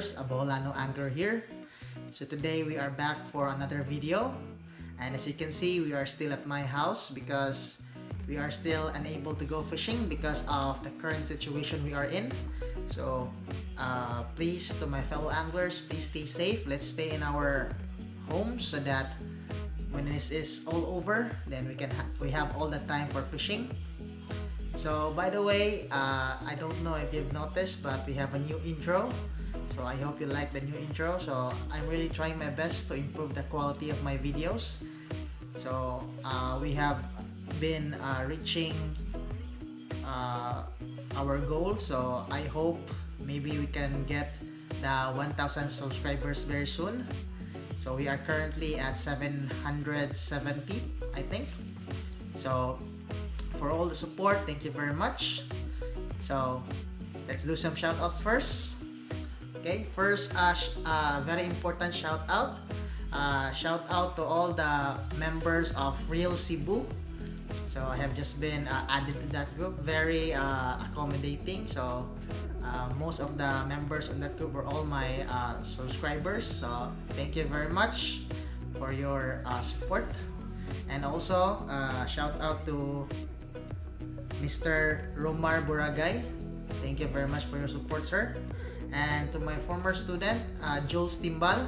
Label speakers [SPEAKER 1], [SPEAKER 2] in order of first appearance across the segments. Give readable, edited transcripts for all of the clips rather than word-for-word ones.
[SPEAKER 1] viewers, Abolano Angler here. So today we are back for another video, and as you can see, we are still at my house because we are still unable to go fishing because of the current situation we are in. So please, to my fellow anglers, please stay safe. Let's stay in our homes so that when this is all over, then we have all the time for fishing. So by the way, I don't know if you've noticed, but we have a new intro. So I hope you like the new intro. So I'm really trying my best to improve the quality of my videos. So we have been reaching our goal. So I hope maybe we can get the 1,000 subscribers very soon. So we are currently at 770, I think. So for all the support, thank you very much. So let's do some shout outs first. Okay, first very important shout out. Shout out to all the members of Real Cebu. So I have just been added to that group. Very accommodating. So most of the members in that group are all my subscribers. So thank you very much for your support. And also shout out to Mr. Romar Buragay. Thank you very much for your support, sir. And to my former student, Jules Timbal.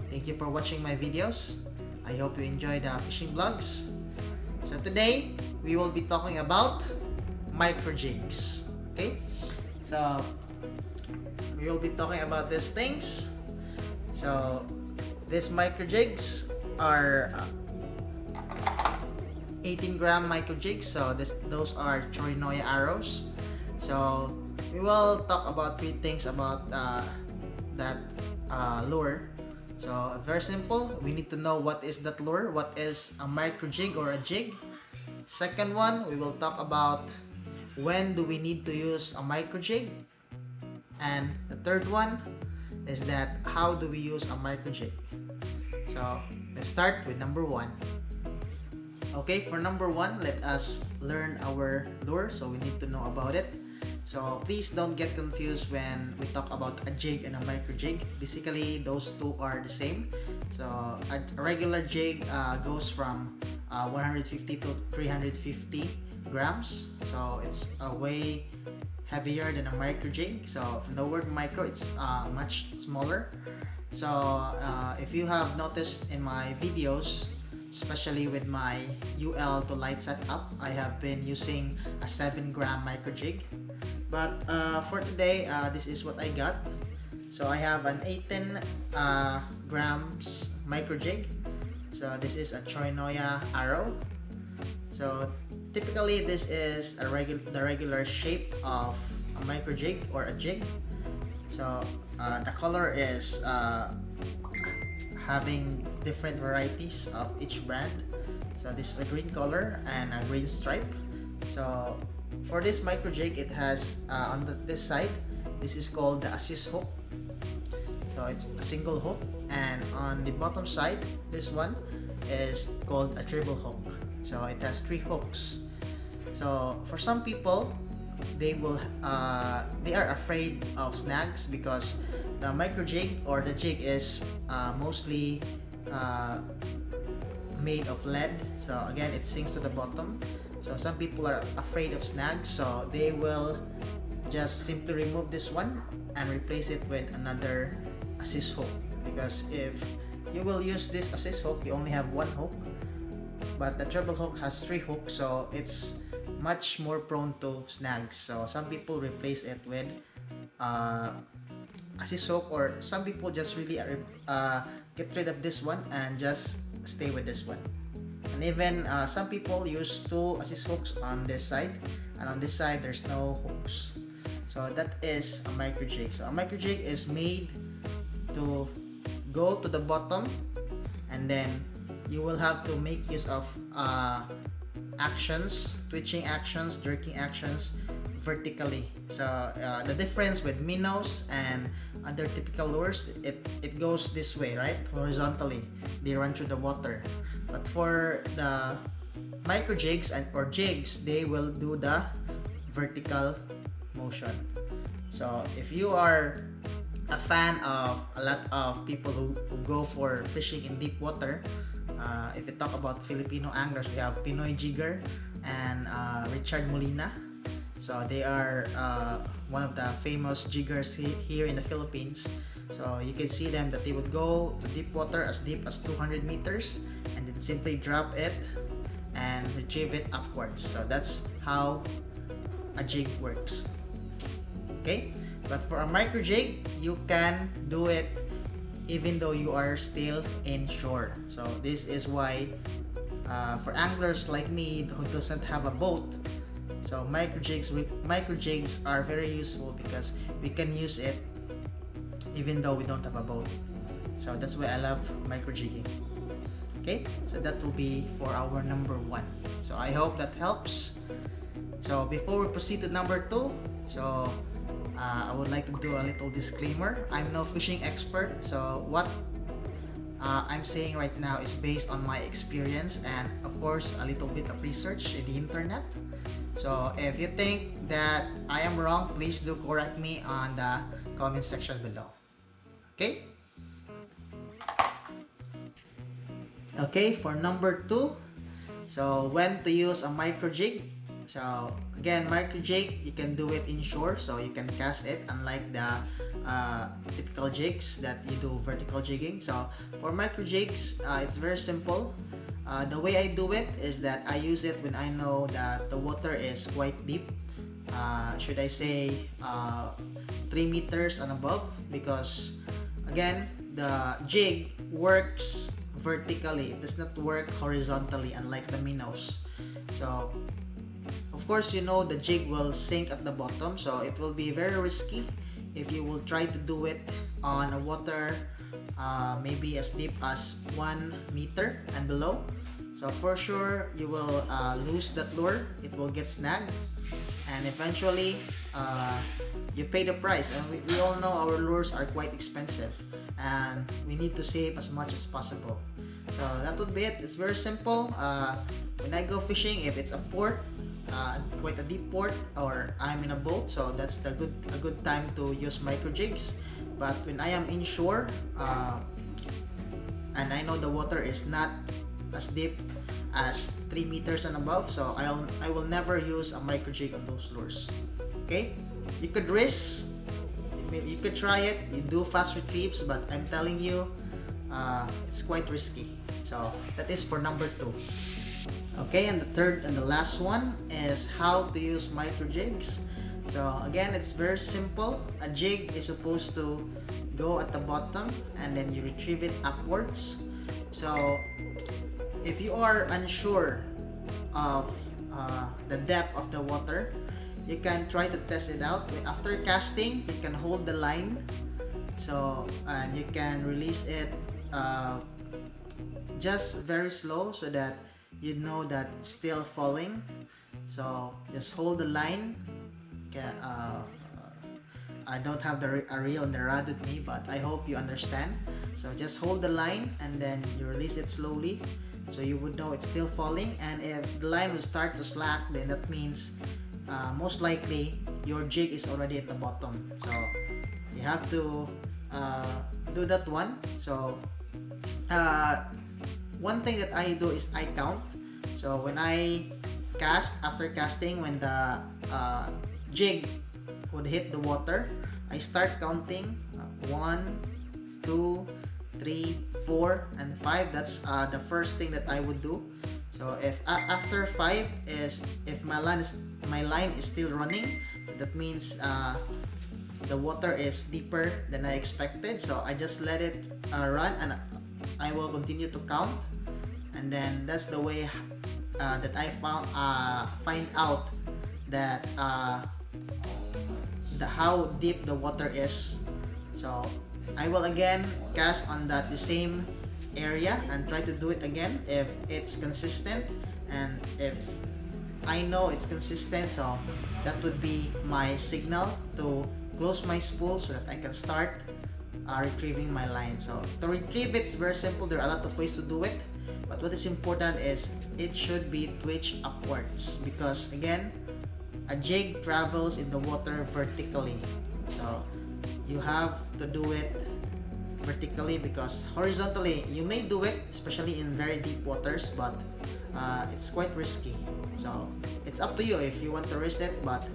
[SPEAKER 1] Thank you for watching my videos. I hope you enjoy the fishing vlogs. So today, we will be talking about micro jigs. Okay? So, we will be talking about these things. So, these micro jigs are 18-gram micro jigs. So those are Chorinoya arrows. So we will talk about three things about that lure. So very simple. We need to know what is that lure, what is a micro jig or a jig. Second one, we will talk about when do we need to use a micro jig. And the third one is that how do we use a micro jig. So let's start with number one. Okay, for number one, let us learn our lure, so we need to know about it. So please don't get confused when we talk about a jig and a micro jig. Basically, those two are the same. So a regular jig goes from 150 to 350 grams. So it's way heavier than a micro jig. So from the word micro, it's much smaller. So if you have noticed in my videos, especially with my UL to light setup, I have been using a 7-gram micro jig. But for today, this is what I got. So I have an 18 grams micro jig. So this is a Chorinoya arrow. So typically this is the regular shape of a micro jig or a jig. So the color is having different varieties of each brand. So this is a green color and a green stripe. So for this micro jig, it has on this side, this is called the assist hook. So it's a single hook, and on the bottom side, this one is called a triple hook. So it has 3 hooks. So for some people, they are afraid of snags because the micro jig or the jig is mostly made of lead. So again, it sinks to the bottom. So some people are afraid of snags, so they will just simply remove this one and replace it with another assist hook. Because if you will use this assist hook, you only have 1 hook, but the triple hook has 3 hooks, so it's much more prone to snags. So some people replace it with assist hook, or some people just really get rid of this one and just stay with this one. And even some people use 2 assist hooks on this side, and on this side there's no hooks. So that is a micro jig. So a micro jig is made to go to the bottom, and then you will have to make use of actions, twitching actions, jerking actions vertically. So the difference with minnows and other typical lures, it goes this way, right? Horizontally, they run through the water. But for the micro jigs or jigs, they will do the vertical motion. So if you are a fan of a lot of people who go for fishing in deep water. If we talk about Filipino anglers, we have Pinoy Jigger and Richard Molina. So they are one of the famous jiggers here in the Philippines. So you can see them that they would go to deep water as deep as 200 meters and then simply drop it and retrieve it upwards. So that's how a jig works. Okay, but for a micro jig, you can do it even though you are still inshore. So this is why for anglers like me who doesn't have a boat, so micro jigs are very useful because we can use it even though we don't have a boat. So that's why I love micro jigging. Okay, so that will be for our number 1. So I hope that helps. So before we proceed to number 2, so I would like to do a little disclaimer. I'm no fishing expert, so what I'm saying right now is based on my experience and of course a little bit of research in the internet. So if you think that I am wrong, please do correct me on the comment section below. Okay? Okay, for number 2, so when to use a micro jig. So again, micro jig, you can do it inshore, so you can cast it unlike the typical jigs that you do vertical jigging. So for micro jigs, it's very simple. The way I do it is that I use it when I know that the water is quite deep. Should I say 3 meters and above, because again, the jig works vertically. It does not work horizontally unlike the minnows. So of course, you know the jig will sink at the bottom, so it will be very risky if you will try to do it on a water maybe as deep as 1 meter and below. So for sure you will lose that lure. It will get snagged and eventually you pay the price. And we all know our lures are quite expensive and we need to save as much as possible. So that would be it. It's very simple. When I go fishing, if it's a port, quite a deep port, or I'm in a boat, so that's a good time to use micro jigs. But when I am inshore and I know the water is not as deep as 3 meters and above, so I will never use a micro jig on those lures. Okay, you could risk, you could try it, you do fast retrieves, but I'm telling you it's quite risky. So that is for number 2. Okay, and the third and the last one is how to use micro jigs. So again, it's very simple. A jig is supposed to go at the bottom and then you retrieve it upwards. So if you are unsure of the depth of the water, you can try to test it out. After casting, you can hold the line, so and you can release it just very slow so that you know that it's still falling. So just hold the line. I don't have a reel and the rod with me, but I hope you understand. So just hold the line and then you release it slowly, so you would know it's still falling. And if the line will start to slack, then that means most likely your jig is already at the bottom. So you have to do that one. So one thing that I do is I count. So when I cast, after casting, when the jig would hit the water, I start counting 1, 2, 3, 4, and 5. That's the first thing that I would do. So if after 5 is if my line is still running, so that means the water is deeper than I expected. So I just let it run and I will continue to count, and then that's the way that I find out that how deep the water is. So I will again cast on the same area and try to do it again if it's consistent, and if I know it's consistent, so that would be my signal to close my spool so that I can start retrieving my line. So to retrieve, it's very simple. There are a lot of ways to do it, but what is important is it should be twitched upwards, because again, a jig travels in the water vertically. So you have to do it vertically, because horizontally you may do it, especially in very deep waters, but it's quite risky. So it's up to you if you want to risk it, but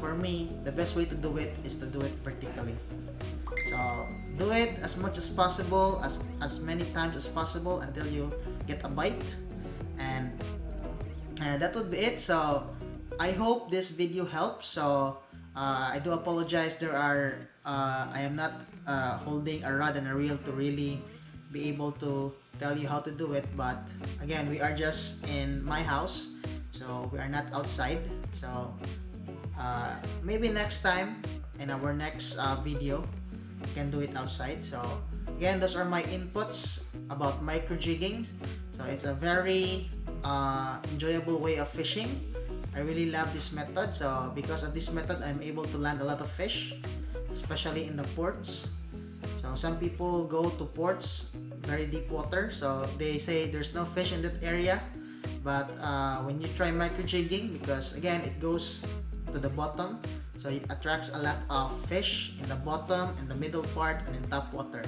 [SPEAKER 1] for me, the best way to do it is to do it vertically. So do it as much as possible, as many times as possible, until you get a bite, and that would be it. So I hope this video helps. So I do apologize, there are I am not holding a rod and a reel to really be able to tell you how to do it, but again, we are just in my house, so we are not outside. So maybe next time in our next video we can do it outside. So again, those are my inputs about micro jigging. So it's a very enjoyable way of fishing. I really love this method. So because of this method, I'm able to land a lot of fish, especially in the ports. So some people go to ports, very deep water, so they say there's no fish in that area. But when you try micro jigging, because again, it goes to the bottom, so it attracts a lot of fish in the bottom, in the middle part, and in top water.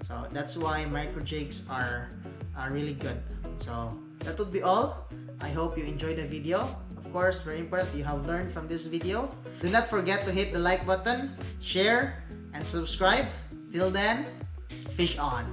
[SPEAKER 1] So that's why micro jigs are really good. So that would be all. I hope you enjoyed the video. Of course, very important, you have learned from this video. Do not forget to hit the like button, share, and subscribe. Till then, fish on!